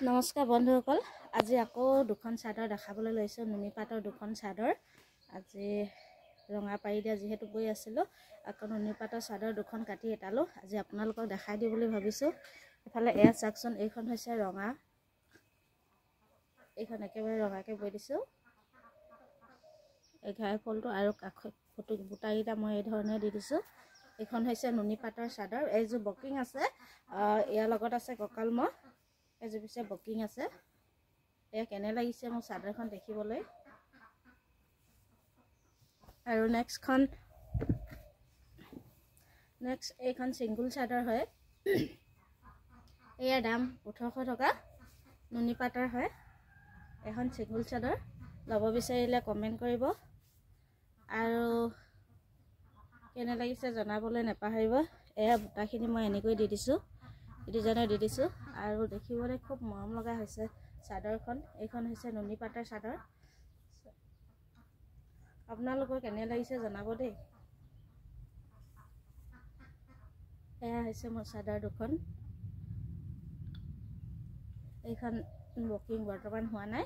নমস্কাৰ বন্ধুসকল, আজি আকৌ দুখন চাদৰ দেখাবলৈ লৈছোঁ। নুনি পাটৰ দুখন চাদৰ আজি ৰঙা পাৰি দিয়া যিহেতু বৈ আছিলোঁ, আকৌ নুনি পাটৰ চাদৰ দুখন কাটি এটালোঁ। আজি আপোনালোকক দেখাই দিওঁ বুলি ভাবিছোঁ। এফালে এয়া চাওকচোন, এইখন হৈছে ৰঙা, এইখন একেবাৰে ৰঙাকৈ বৈ দিছোঁ। এই ঘাই ফলটো আৰু কাষত ফুটো বুটাকেইটা মই এই ধৰণে দি দিছোঁ। এইখন হৈছে নুনি পাটৰ চাদৰ। এইযোৰ বকিং আছে, ইয়াৰ লগত আছে কঁকালমৰা। এযোৰ পিছে বকিং আছে। এয়া কেনে লাগিছে মোৰ চাদৰখন দেখিবলৈ। আৰু নেক্সট এইখন ছিংগুল চাদৰ হয়। এয়া দাম 1800 টকা, নুনি পাটৰ হয়। এখন ছিংগুল চাদৰ ল'ব বিচাৰিলে কমেণ্ট কৰিব আৰু কেনে লাগিছে জনাবলৈ নাপাহৰিব। এয়া বুটাখিনি মই এনেকৈ দি দিছোঁ, ডিজাইনৰ দি দিছোঁ আৰু দেখিবলৈ খুব মৰম লগা হৈছে চাদৰখন। এইখন হৈছে নুনি পাটৰ চাদৰ। আপোনালোকৰ কেনে লাগিছে জনাব দেই। এয়া হৈছে মোৰ চাদৰ দুখন। এইখন বকিং বৰ্তমান হোৱা নাই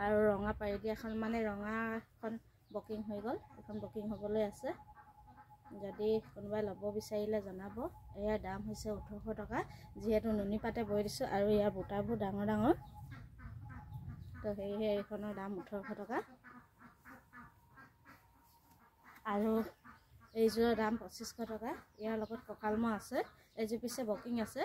আৰু ৰঙা পাৰি দিয়াখন মানে ৰঙাখন বকিং হৈ গ'ল, এইখন বকিং হ'বলৈ আছে। যদি কোনোবাই ল'ব বিচাৰিলে জনাব। ইয়াৰ দাম হৈছে 1800 টকা, যিহেতু নুনি পাতে বৈ দিছোঁ আৰু ইয়াৰ বুটাবোৰ ডাঙৰ ডাঙৰ, তো সেয়েহে এইখনৰ দাম 1800 টকা। আৰু এইযোৰৰ দাম 2500 টকা। ইয়াৰ লগত কঁকালমৰা আছে, এইযোৰ পিছে বকিং আছে।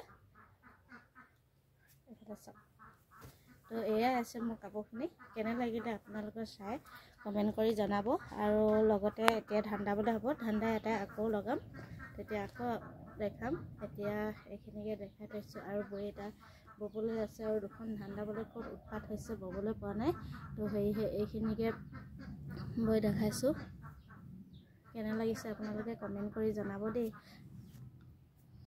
তো এয়াই আছে মোৰ কাপোৰখিনি। কেনে লাগিলে আপোনালোকে চাই কমেণ্ট কৰি জনাব। আৰু লগতে এতিয়া ধান দাবলৈ হ'ব, ধান দাই এটা আকৌ লগাম, তেতিয়া আকৌ দেখাম। এতিয়া এইখিনিকে দেখাই থৈছোঁ আৰু বৈ এটা ববলৈ আছে আৰু দুখন ধান দাবলৈ খুব উৎপাত হৈছে, ববলৈ পোৱা নাই। তো সেয়েহে এইখিনিকে বৈ দেখাইছোঁ। কেনে লাগিছে আপোনালোকে কমেণ্ট কৰি জনাব দেই।